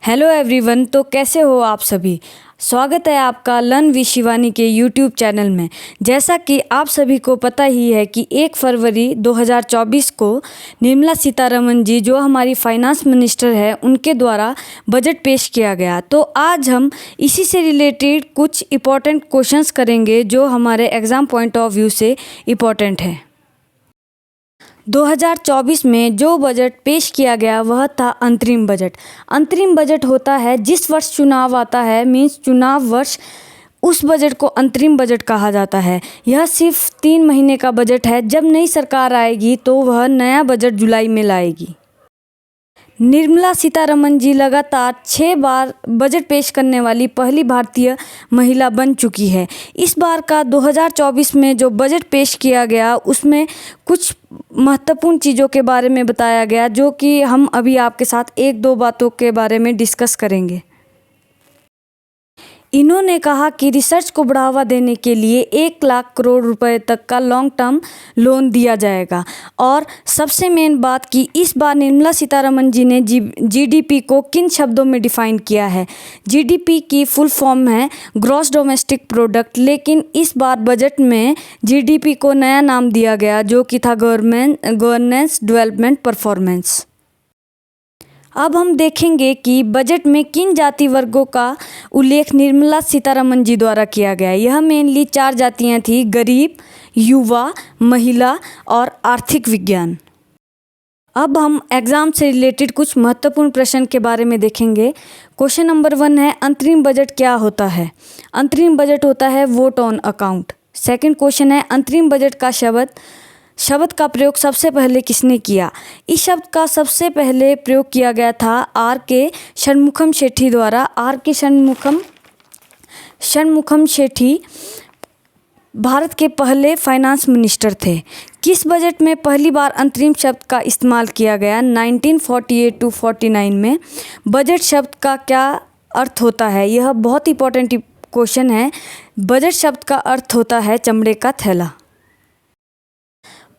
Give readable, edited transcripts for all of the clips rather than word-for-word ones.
Hello everyone. तो कैसे हो आप सभी। स्वागत है आपका लर्न विद शिवानी के यूट्यूब चैनल में। जैसा कि आप सभी को पता ही है कि 1 फरवरी 2024 को निर्मला सीतारमण जी जो हमारी फाइनेंस मिनिस्टर है उनके द्वारा बजट पेश किया गया। तो आज हम इसी से रिलेटेड कुछ इम्पोर्टेंट क्वेश्चंस करेंगे जो हमारे एग्ज़ाम पॉइंट ऑफ व्यू से इम्पोर्टेंट है। 2024 में जो बजट पेश किया गया वह था अंतरिम बजट। अंतरिम बजट होता है जिस वर्ष चुनाव आता है, मीन्स चुनाव वर्ष, उस बजट को अंतरिम बजट कहा जाता है। यह सिर्फ 3 महीने का बजट है। जब नई सरकार आएगी तो वह नया बजट जुलाई में लाएगी। निर्मला सीतारमण जी लगातार 6 बार बजट पेश करने वाली पहली भारतीय महिला बन चुकी है। इस बार का 2024 में जो बजट पेश किया गया उसमें कुछ महत्वपूर्ण चीज़ों के बारे में बताया गया जो कि हम अभी आपके साथ 1-2 बातों के बारे में डिस्कस करेंगे। इन्होंने कहा कि रिसर्च को बढ़ावा देने के लिए 1 लाख करोड़ रुपए तक का लॉन्ग टर्म लोन दिया जाएगा। और सबसे मेन बात कि इस बार निर्मला सीतारमण जी ने जीडीपी को किन शब्दों में डिफ़ाइन किया है। जीडीपी की फुल फॉर्म है ग्रॉस डोमेस्टिक प्रोडक्ट, लेकिन इस बार बजट में जीडीपी को नया नाम दिया गया जो कि था गवर्नेंस डेवलपमेंट परफॉर्मेंस। अब हम देखेंगे कि बजट में किन जाति वर्गों का उल्लेख निर्मला सीतारमण जी द्वारा किया गया। यह मेनली 4 जातियां थी: गरीब, युवा, महिला और आर्थिक विज्ञान। अब हम एग्ज़ाम से रिलेटेड कुछ महत्वपूर्ण प्रश्न के बारे में देखेंगे। क्वेश्चन नंबर 1 है, अंतरिम बजट क्या होता है। अंतरिम बजट होता है vote on account. Second question है, अंतरिम बजट का शब्द का प्रयोग सबसे पहले किसने किया। इस शब्द का सबसे पहले प्रयोग किया गया था R.K. षणमुखम शेट्टी द्वारा। R.K. षणमुखम शेट्टी भारत के पहले फाइनेंस मिनिस्टर थे। किस बजट में पहली बार अंतरिम शब्द का इस्तेमाल किया गया। 1948 to 49 में। बजट शब्द का क्या अर्थ होता है। यह बहुत इंपॉर्टेंट क्वेश्चन है। बजट शब्द का अर्थ होता है चमड़े का थैला।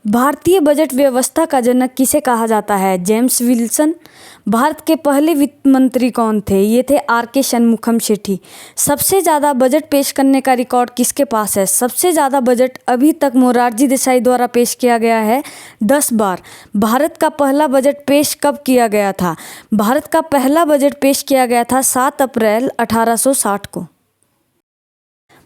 भारतीय बजट व्यवस्था का जनक किसे कहा जाता है। James Wilson. भारत के पहले वित्त मंत्री कौन थे। ये थे R.K. षणमुखम शेट्टी। सबसे ज़्यादा बजट पेश करने का रिकॉर्ड किसके पास है। सबसे ज़्यादा बजट अभी तक मोरारजी देसाई द्वारा पेश किया गया है, 10 बार। भारत का पहला बजट पेश कब किया गया था। भारत का पहला बजट पेश किया गया था 7 अप्रैल 1860 को।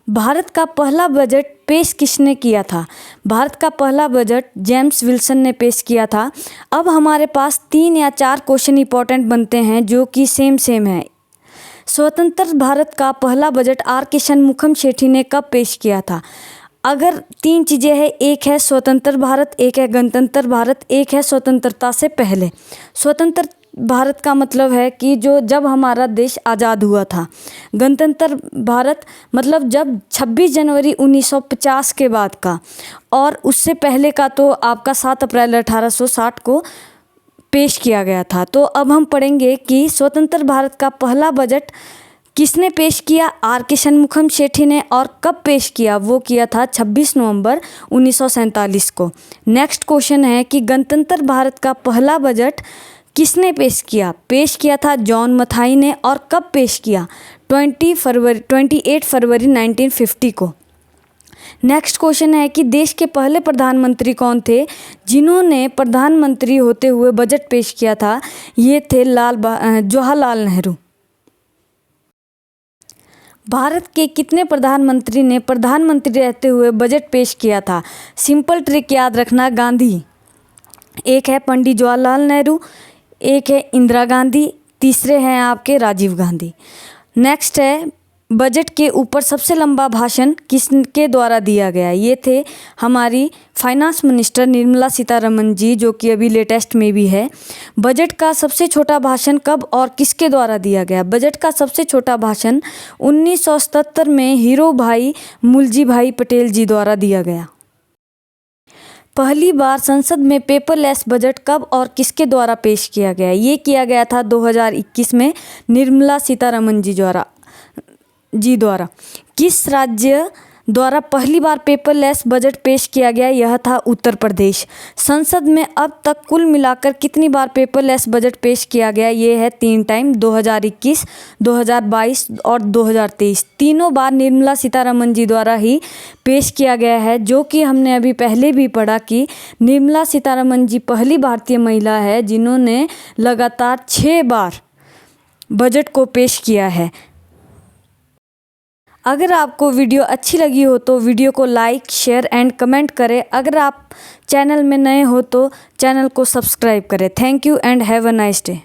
भारत का पहला बजट पेश किसने किया था। भारत का पहला बजट जेम्स विल्सन ने पेश किया था। अब हमारे पास 3 या 4 क्वेश्चन इंपॉर्टेंट बनते हैं जो कि सेम है। स्वतंत्र भारत का पहला बजट R.K. षणमुखम शेट्टी ने कब पेश किया था। अगर 3 चीज़ें हैं, एक है स्वतंत्र भारत, एक है गणतंत्र भारत, एक है स्वतंत्रता से पहले। स्वतंत्र भारत का मतलब है कि जब हमारा देश आज़ाद हुआ था। गणतंत्र भारत मतलब जब 26 जनवरी 1950 के बाद का, और उससे पहले का तो आपका 7 अप्रैल 1860 को पेश किया गया था। तो अब हम पढ़ेंगे कि स्वतंत्र भारत का पहला बजट किसने पेश किया। R.K. षणमुखम शेट्टी ने। और कब पेश किया। वो किया था 26 नवंबर 1947 को। नेक्स्ट क्वेश्चन है कि गणतंत्र भारत का पहला बजट किसने पेश किया। पेश किया था जॉन मथाई ने। और कब पेश किया। 28 फरवरी 1950 को। नेक्स्ट क्वेश्चन है कि देश के पहले प्रधानमंत्री कौन थे जिन्होंने प्रधानमंत्री होते हुए बजट पेश किया था। ये थे जवाहरलाल नेहरू। भारत के कितने प्रधानमंत्री ने प्रधानमंत्री रहते हुए बजट पेश किया था। सिंपल ट्रिक याद रखना, गांधी। एक है पंडित जवाहरलाल नेहरू, एक है इंदिरा गांधी, तीसरे हैं आपके राजीव गांधी। नेक्स्ट है, बजट के ऊपर सबसे लंबा भाषण किसके द्वारा दिया गया। ये थे हमारी फाइनेंस मिनिस्टर निर्मला सीतारमण जी जो कि अभी लेटेस्ट में भी है। बजट का सबसे छोटा भाषण कब और किसके द्वारा दिया गया। बजट का सबसे छोटा भाषण 1977 में हीरो भाई मुलजी भाई पटेल जी द्वारा दिया गया। पहली बार संसद में पेपरलेस बजट कब और किसके द्वारा पेश किया गया। ये किया गया था 2021 में निर्मला सीतारमण जी द्वारा। किस राज्य द्वारा पहली बार पेपरलेस बजट पेश किया गया, यह था उत्तर प्रदेश। संसद में अब तक कुल मिलाकर कितनी बार पेपरलेस बजट पेश किया गया, ये है 3 टाइम, 2021, 2022 और 2023। तीनों बार निर्मला सीतारमण जी द्वारा ही पेश किया गया है, जो कि हमने अभी पहले भी पढ़ा कि निर्मला सीतारमण जी पहली भारतीय महिला है जिन्होंने लगातार 6 बार बजट को पेश किया है। अगर आपको वीडियो अच्छी लगी हो तो वीडियो को लाइक, शेयर एंड कमेंट करें। अगर आप चैनल में नए हो तो चैनल को सब्सक्राइब करें। Thank you and have a nice day.